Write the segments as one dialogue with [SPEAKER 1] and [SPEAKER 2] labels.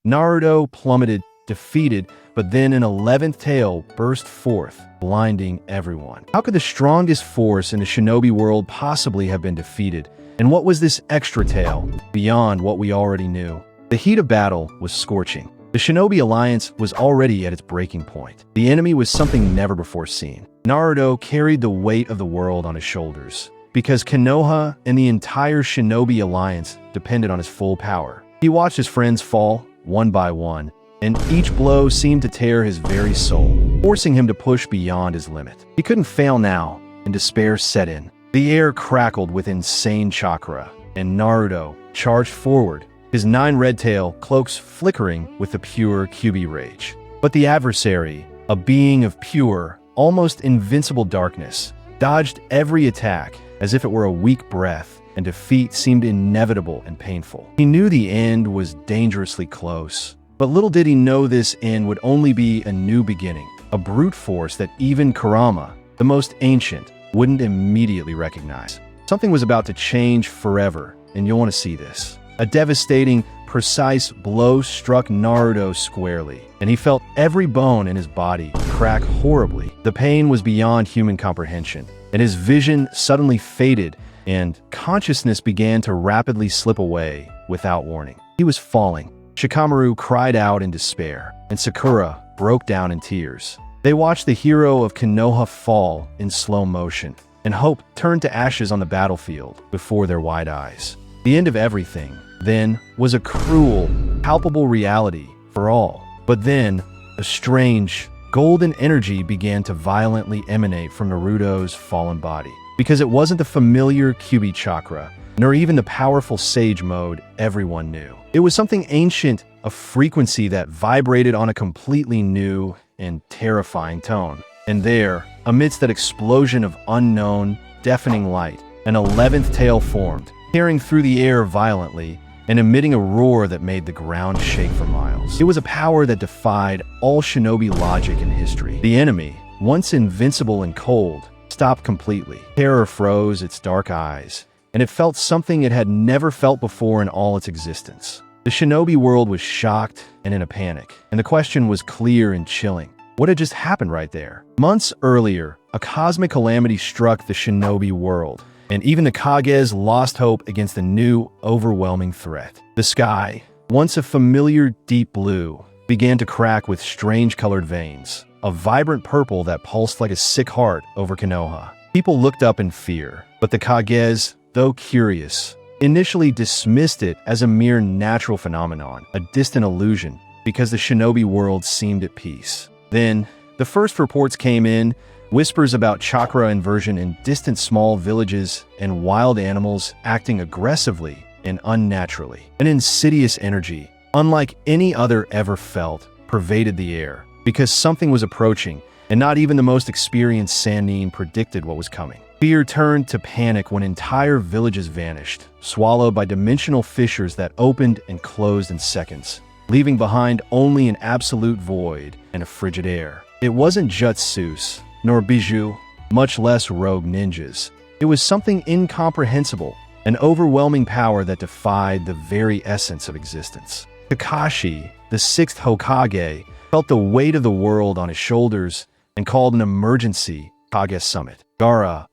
[SPEAKER 1] Naruto plummeted, defeated, but then an 11th tail burst forth, blinding everyone. How could the strongest force in the shinobi world possibly have been defeated? And what was this extra tail, beyond what we already knew? The heat of battle was scorching. The Shinobi Alliance was already at its breaking point. The enemy was something never before seen. Naruto carried the weight of the world on his shoulders, because Konoha and the entire Shinobi Alliance depended on his full power. He watched his friends fall, one by one, and each blow seemed to tear his very soul, forcing him to push beyond his limit. He couldn't fail now, and despair set in. The air crackled with insane chakra, and Naruto charged forward, his 9 red tail cloaks flickering with the pure Kyuubi rage. But the adversary, a being of pure, almost invincible darkness, dodged every attack as if it were a weak breath, and defeat seemed inevitable and painful. He knew the end was dangerously close, but little did he know this end would only be a new beginning, a brute force that even Kurama, the most ancient, wouldn't immediately recognize. Something was about to change forever, and you'll want to see this. A devastating, precise blow struck Naruto squarely, and he felt every bone in his body crack horribly. The pain was beyond human comprehension, and his vision suddenly faded, and consciousness began to rapidly slip away without warning. He was falling. Shikamaru cried out in despair, and Sakura broke down in tears. They watched the hero of Konoha fall in slow motion, and hope turned to ashes on the battlefield before their wide eyes. The end of everything, then, was a cruel, palpable reality for all. But then, a strange, golden energy began to violently emanate from Naruto's fallen body. Because it wasn't the familiar Kyuubi chakra, nor even the powerful sage mode everyone knew. It was something ancient, a frequency that vibrated on a completely new and terrifying tone. And there, amidst that explosion of unknown, deafening light, an 11th tail formed, tearing through the air violently and emitting a roar that made the ground shake for miles. It was a power that defied all shinobi logic and history. The enemy, once invincible and cold, stopped completely. Terror froze its dark eyes, and it felt something it had never felt before in all its existence. The shinobi world was shocked and in a panic, and the question was clear and chilling. What had just happened right there? Months earlier, a cosmic calamity struck the shinobi world, and even the Kages lost hope against the new, overwhelming threat. The sky, once a familiar deep blue, began to crack with strange colored veins, a vibrant purple that pulsed like a sick heart over Konoha. People looked up in fear, but the Kages, though curious, initially dismissed it as a mere natural phenomenon, a distant illusion, because the shinobi world seemed at peace. Then, the first reports came in, whispers about chakra inversion in distant small villages and wild animals acting aggressively and unnaturally. An insidious energy, unlike any other ever felt, pervaded the air, because something was approaching, and not even the most experienced Sannin predicted what was coming. Fear turned to panic when entire villages vanished, swallowed by dimensional fissures that opened and closed in seconds, leaving behind only an absolute void and a frigid air. It wasn't jutsus, nor bijou, much less rogue ninjas. It was something incomprehensible, an overwhelming power that defied the very essence of existence. Kakashi, the 6th Hokage, felt the weight of the world on his shoulders and called an emergency Kage summit. Gaara,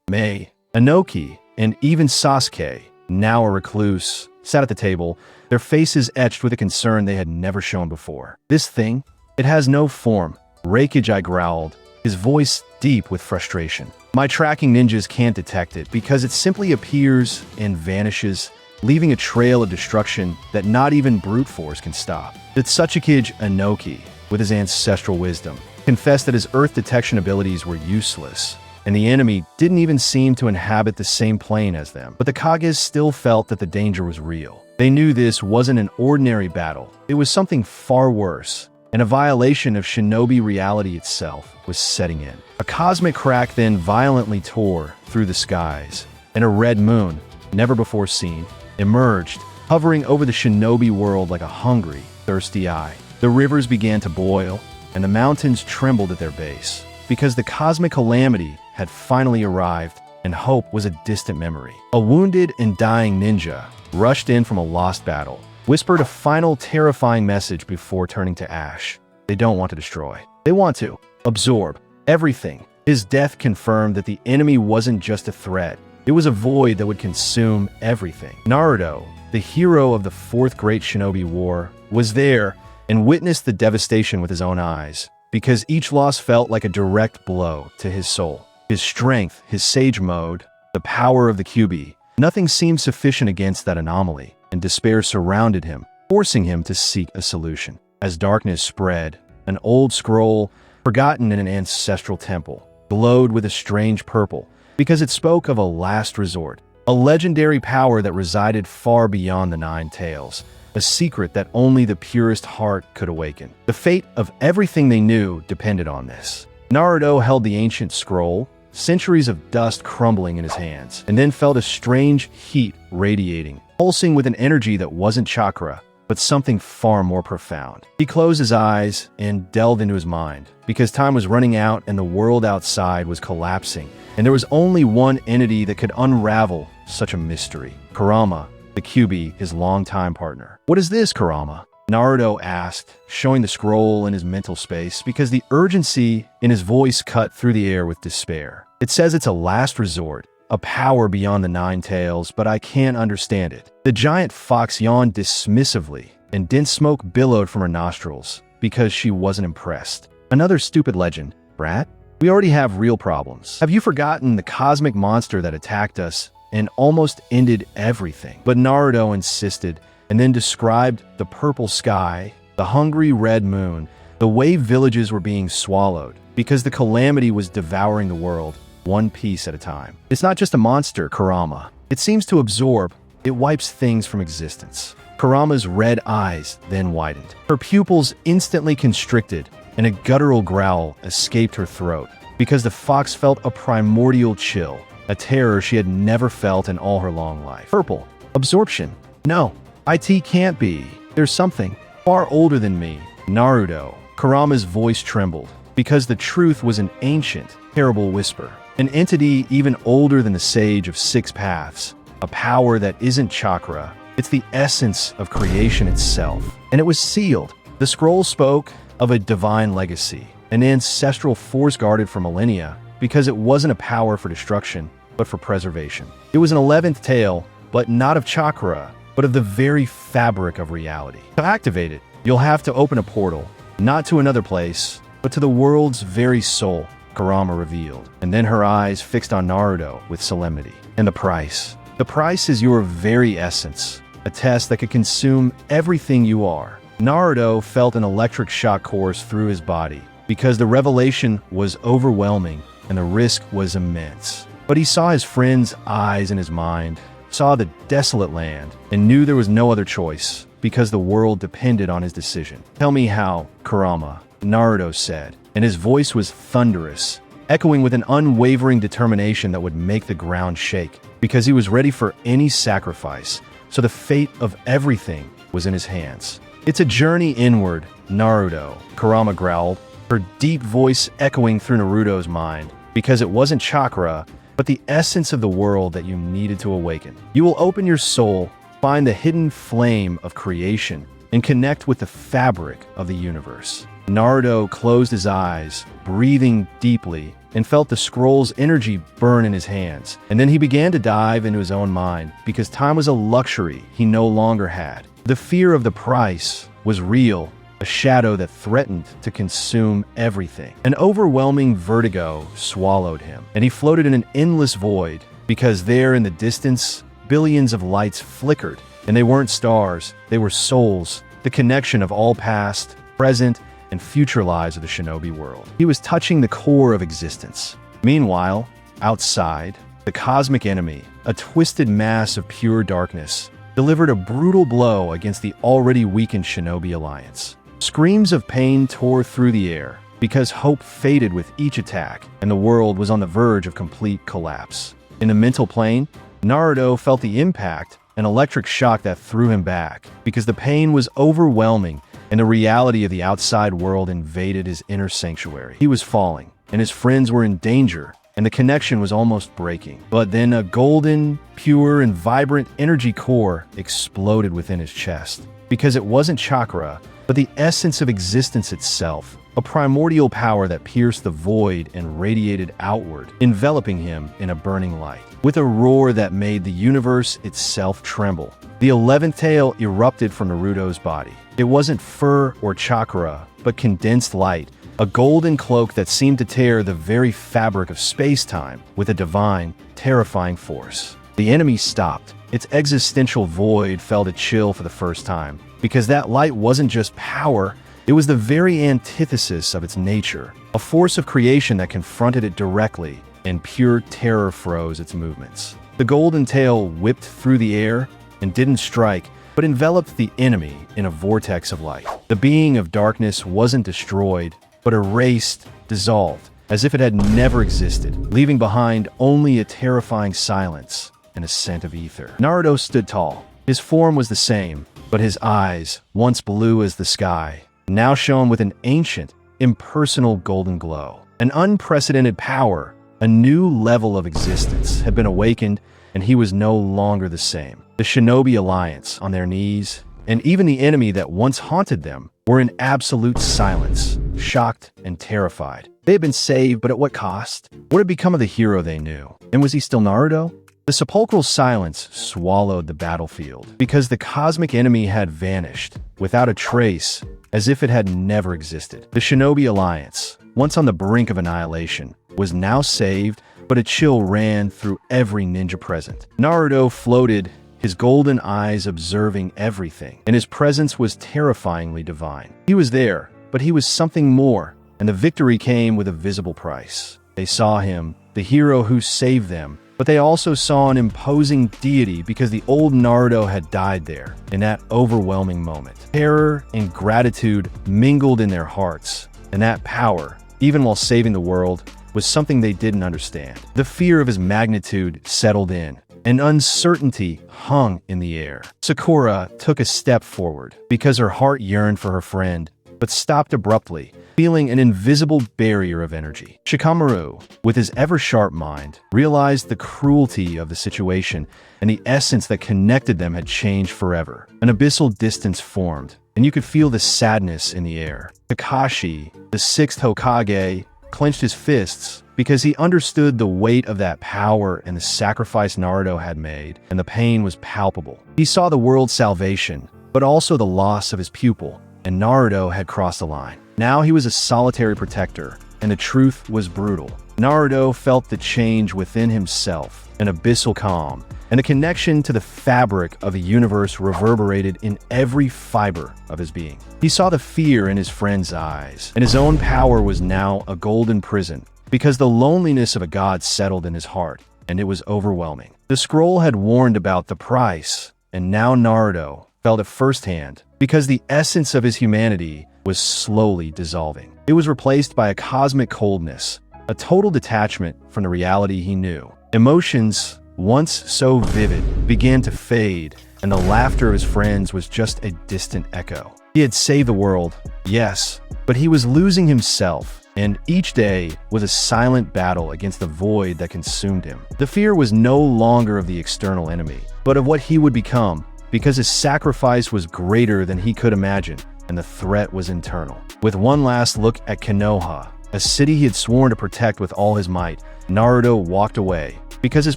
[SPEAKER 1] Mei, Inoki, and even Sasuke, now a recluse, sat at the table, their faces etched with a concern they had never shown before. This thing, it has no form. Reikage growled, his voice deep with frustration. My tracking ninjas can't detect it because it simply appears and vanishes, leaving a trail of destruction that not even brute force can stop. The Tsuchikage Inoki, with his ancestral wisdom, confessed that his earth detection abilities were useless, and the enemy didn't even seem to inhabit the same plane as them. But the Kages still felt that the danger was real. They knew this wasn't an ordinary battle. It was something far worse, and a violation of shinobi reality itself was setting in. A cosmic crack then violently tore through the skies, and a red moon, never before seen, emerged, hovering over the shinobi world like a hungry, thirsty eye. The rivers began to boil, and the mountains trembled at their base, because the cosmic calamity had finally arrived, and hope was a distant memory. A wounded and dying ninja rushed in from a lost battle, whispered a final terrifying message before turning to ash. They don't want to destroy. They want to absorb everything. His death confirmed that the enemy wasn't just a threat. It was a void that would consume everything. Naruto, the hero of the Fourth Great Shinobi War, was there and witnessed the devastation with his own eyes, because each loss felt like a direct blow to his soul. His strength, his sage mode, the power of the Kyuubi, nothing seemed sufficient against that anomaly, and despair surrounded him, forcing him to seek a solution. As darkness spread, an old scroll, forgotten in an ancestral temple, glowed with a strange purple, because it spoke of a last resort, a legendary power that resided far beyond the Nine Tails, a secret that only the purest heart could awaken. The fate of everything they knew depended on this. Naruto held the ancient scroll, centuries of dust crumbling in his hands, and then felt a strange heat radiating, pulsing with an energy that wasn't chakra, but something far more profound. He closed his eyes and delved into his mind, because time was running out and the world outside was collapsing, and there was only one entity that could unravel such a mystery. Kurama, the Kyuubi, his longtime partner. "What is this, Kurama?" Naruto asked, showing the scroll in his mental space, because the urgency in his voice cut through the air with despair. "It says it's a last resort, a power beyond the Nine Tails, but I can't understand it." The giant fox yawned dismissively, and dense smoke billowed from her nostrils, because she wasn't impressed. "Another stupid legend, brat. We already have real problems. Have you forgotten the cosmic monster that attacked us and almost ended everything?" But Naruto insisted, and then described the purple sky, the hungry red moon, the way villages were being swallowed, because the calamity was devouring the world, one piece at a time. "It's not just a monster, Kurama. It seems to absorb. It wipes things from existence." Kurama's red eyes then widened. Her pupils instantly constricted, and a guttural growl escaped her throat, because the fox felt a primordial chill, a terror she had never felt in all her long life. "Purple. Absorption. No. It can't be. There's something far older than me." "Naruto." Kurama's voice trembled, because the truth was an ancient, terrible whisper. An entity even older than the Sage of Six Paths. A power that isn't chakra. It's the essence of creation itself. And it was sealed. The scroll spoke of a divine legacy, an ancestral force guarded for millennia, because it wasn't a power for destruction, but for preservation. It was an 11th tail, but not of chakra, but of the very fabric of reality. To activate it, you'll have to open a portal, not to another place, but to the world's very soul, Kurama revealed. And then her eyes fixed on Naruto with solemnity. "And the price. The price is your very essence, a test that could consume everything you are." Naruto felt an electric shock course through his body, because the revelation was overwhelming and the risk was immense. But he saw his friend's eyes in his mind, saw the desolate land, and knew there was no other choice, because the world depended on his decision. "Tell me how, Kurama," Naruto said, and his voice was thunderous, echoing with an unwavering determination that would make the ground shake, because he was ready for any sacrifice, so the fate of everything was in his hands. "It's a journey inward, Naruto," Kurama growled, her deep voice echoing through Naruto's mind, because it wasn't chakra, but the essence of the world that you needed to awaken. "You will open your soul, find the hidden flame of creation, and connect with the fabric of the universe." Naruto closed his eyes, breathing deeply, and felt the scroll's energy burn in his hands. And then he began to dive into his own mind, because time was a luxury he no longer had. The fear of the price was real, a shadow that threatened to consume everything. An overwhelming vertigo swallowed him, and he floated in an endless void, because there in the distance, billions of lights flickered, and they weren't stars, they were souls, the connection of all past, present, and future lives of the shinobi world. He was touching the core of existence. Meanwhile, outside, the cosmic enemy, a twisted mass of pure darkness, delivered a brutal blow against the already weakened Shinobi Alliance. Screams of pain tore through the air, because hope faded with each attack, and the world was on the verge of complete collapse. In the mental plane, Naruto felt the impact, an electric shock that threw him back, because the pain was overwhelming, and the reality of the outside world invaded his inner sanctuary. He was falling, and his friends were in danger, and the connection was almost breaking. But then a golden, pure, and vibrant energy core exploded within his chest. because it wasn't chakra, but the essence of existence itself, a primordial power that pierced the void and radiated outward, enveloping him in a burning light. With a roar that made the universe itself tremble, the 11th tail erupted from Naruto's body. It wasn't fur or chakra, but condensed light, a golden cloak that seemed to tear the very fabric of space-time with a divine, terrifying force. The enemy stopped. Its existential void felt a chill for the first time, because that light wasn't just power, it was the very antithesis of its nature, a force of creation that confronted it directly, and pure terror froze its movements. The golden tail whipped through the air and didn't strike, but enveloped the enemy in a vortex of light. The being of darkness wasn't destroyed, but erased, dissolved, as if it had never existed, leaving behind only a terrifying silence and a scent of ether. Naruto stood tall. His form was the same, but his eyes, once blue as the sky, now shone with an ancient, impersonal golden glow. An unprecedented power, a new level of existence, had been awakened, and he was no longer the same. The Shinobi Alliance, on their knees, and even the enemy that once haunted them, were in absolute silence, shocked and terrified. They had been saved, but at what cost? What had become of the hero they knew? And was he still Naruto? The sepulchral silence swallowed the battlefield, because the cosmic enemy had vanished, without a trace, as if it had never existed. The Shinobi Alliance, once on the brink of annihilation, was now saved, but a chill ran through every ninja present. Naruto floated, his golden eyes observing everything, and his presence was terrifyingly divine. He was there, but he was something more, and the victory came with a visible price. They saw him, the hero who saved them, but they also saw an imposing deity because the old Naruto had died there, in that overwhelming moment. Terror and gratitude mingled in their hearts, and that power, even while saving the world, was something they didn't understand. The fear of his magnitude settled in, and uncertainty hung in the air. Sakura took a step forward because her heart yearned for her friend, but stopped abruptly, feeling an invisible barrier of energy. Shikamaru, with his ever-sharp mind, realized the cruelty of the situation, and the essence that connected them had changed forever. An abyssal distance formed, and you could feel the sadness in the air. Kakashi, the 6th Hokage, clenched his fists because he understood the weight of that power and the sacrifice Naruto had made, and the pain was palpable. He saw the world's salvation, but also the loss of his pupil, and Naruto had crossed the line. Now he was a solitary protector, and the truth was brutal. Naruto felt the change within himself, an abyssal calm, and a connection to the fabric of the universe reverberated in every fiber of his being. He saw the fear in his friend's eyes, and his own power was now a golden prison, because the loneliness of a god settled in his heart, and it was overwhelming. The scroll had warned about the price, and now Naruto felt it firsthand, because the essence of his humanity was slowly dissolving. It was replaced by a cosmic coldness, a total detachment from the reality he knew. Emotions, once so vivid, began to fade, and the laughter of his friends was just a distant echo. He had saved the world, yes, but he was losing himself, and each day was a silent battle against the void that consumed him. The fear was no longer of the external enemy, but of what he would become, because his sacrifice was greater than he could imagine, and the threat was internal. With one last look at Konoha, a city he had sworn to protect with all his might, Naruto walked away, because his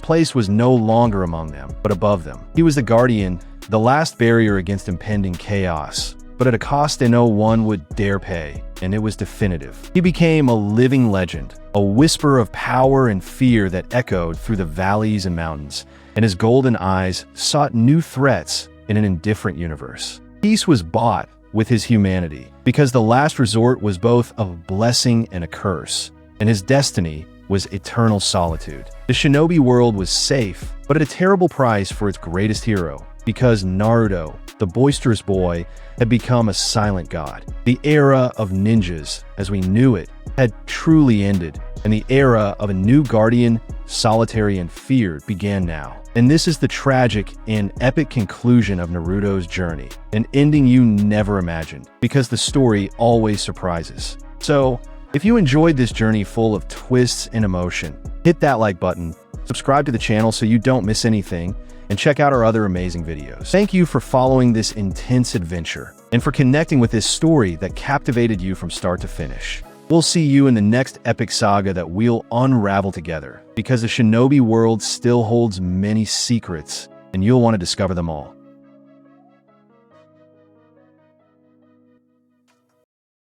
[SPEAKER 1] place was no longer among them, but above them. He was the guardian, the last barrier against impending chaos, but at a cost no one would dare pay, and it was definitive. He became a living legend, a whisper of power and fear that echoed through the valleys and mountains, and his golden eyes sought new threats in an indifferent universe. Peace was bought with his humanity, because the last resort was both a blessing and a curse, and his destiny was eternal solitude. The shinobi world was safe, but at a terrible price for its greatest hero, because Naruto, the boisterous boy, had become a silent god. The era of ninjas, as we knew it, had truly ended, and the era of a new guardian, solitary and feared, began now. And this is the tragic and epic conclusion of Naruto's journey, an ending you never imagined, because the story always surprises. So, if you enjoyed this journey full of twists and emotion, hit that like button, subscribe to the channel so you don't miss anything, and check out our other amazing videos. Thank you for following this intense adventure and for connecting with this story that captivated you from start to finish. We'll see you in the next epic saga that we'll unravel together, because the Shinobi world still holds many secrets, and you'll want to discover them all.